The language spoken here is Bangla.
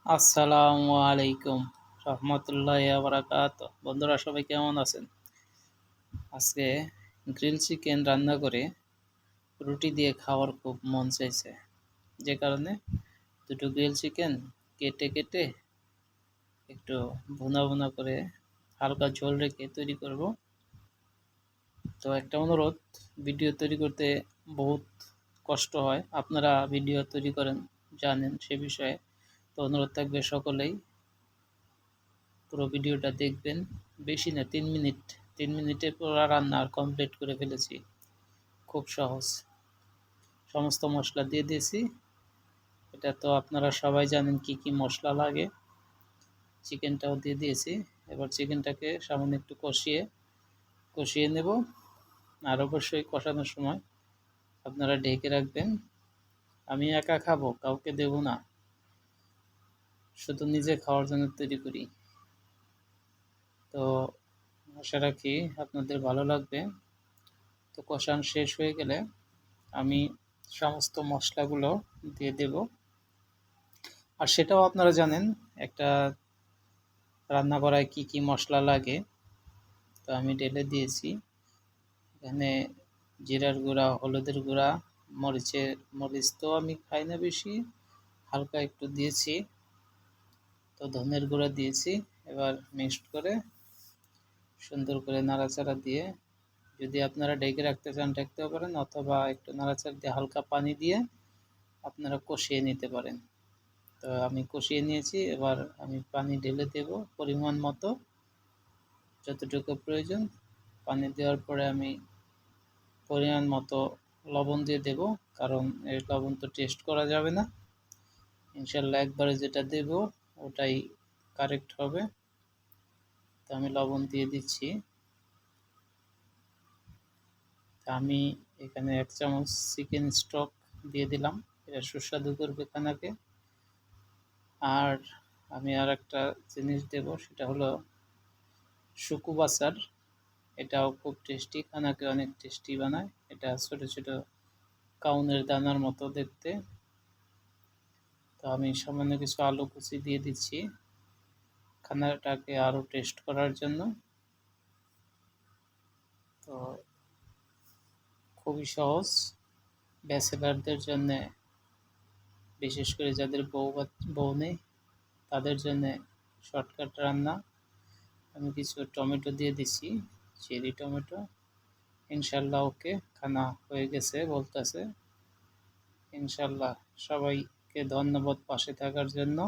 আসসালামু আলাইকুম রহমতুল্লাহি ওয়া বারাকাতুহু। বন্ধুরা সবাই কেমন আছেন? আজকে গ্রিল চিকেন রান্না করে রুটি দিয়ে খাওয়ার খুব মন চাইছে, যে কারণে দুটো গ্রিল চিকেন কেটে কেটে একটু ভুনা ভুনা করে হালকা ঝোল রেখে তৈরি করব। তো একটা অনুরোধ, ভিডিও তৈরি করতে বহুত কষ্ট হয়, আপনারা ভিডিও তৈরি করেন, জানেন সে বিষয়ে। তো অনুরোধ থাকবে সকলেই পুরো ভিডিওটা দেখবেন। বেশি না, 3 মিনিট, 3 মিনিটে পুরো রান্না কমপ্লিট করে ফেলেছি। খুব সহজ, সমস্ত মশলা দিয়ে দিয়েছি। এটা তো আপনারা সবাই জানেন কি কি মশলা লাগে। চিকেনটাও দিয়ে দিয়েছি। এবার চিকেনটাকে সামান্য একটু কষিয়ে কষিয়ে নেব। আর অবশ্যই কষানোর সময় আপনারা ঢেকে রাখবেন। আমি একা খাবো, কাউকে দেব না, শুধু নিজে খাওয়ার জন্য তৈরি করি। তো আশা রাখি আপনাদের ভালো লাগবে। তো কষানো শেষ হয়ে গেলে আমি সমস্ত মশলাগুলো দিয়ে দেব। আর সেটাও আপনারা জানেন, একটা রান্না করায় কি কি মশলা লাগে। তো আমি ঢেলে দিয়েছি। এখানে জিরার গুঁড়া, হলুদের গুঁড়া, মরিচ তো আমি খাই না বেশি, হালকা একটু দিয়েছি। তো ধনের গুঁড়া দিয়েছি। এবার মিক্সড করে সুন্দর করে নাড়াচাড়া দিয়ে, যদি আপনারা ঢেকে রাখতে চান ঢেকতেও পারেন, অথবা একটু নাড়াচাড়া দিয়ে হালকা পানি দিয়ে আপনারা কষিয়ে নিতে পারেন। তো আমি কষিয়ে নিয়েছি। এবার আমি পানি ঢেলে দেব পরিমাণ মতো, যতটুকু প্রয়োজন। পানি দেওয়ার পরে আমি পরিমাণ মতো লবণ দিয়ে দেব, কারণ এই লবণ তো টেস্ট করা যাবে না। ইনশাল্লাহ একবারে যেটা দেব ওটাই কারেক্ট হবে। তো আমি লবণ দিয়ে দিচ্ছি। তা আমি এখানে 1 চামচ চিকেন স্টক দিয়ে দিলাম, এটা সুস্বাদু করবে খানাকে। আর আমি আর একটা জিনিস দেব, সেটা হলো শুকু বাসার। এটাও খুব টেস্টি, খানাকে অনেক টেস্টি বানায়। এটা ছোট ছোট কাউনের দানার মতো দেখতে। তো আমি সামান্য কিছু আলু কুচি দিয়ে দিচ্ছি খানাটাকে আরও টেস্ট করার জন্য। তো খুবই সহজ, ব্যাচেলারদের জন্যে, বিশেষ করে যাদের বউ নেই তাদের জন্যে শর্টকাট রান্না। আমি কিছু টমেটো দিয়ে দিচ্ছি, চেরি টমেটো। ইনশাল্লাহ ওকে, খানা হয়ে গেছে বলতেছে। ইনশাল্লাহ সবাইকে ধন্যবাদ পাশে থাকার জন্য।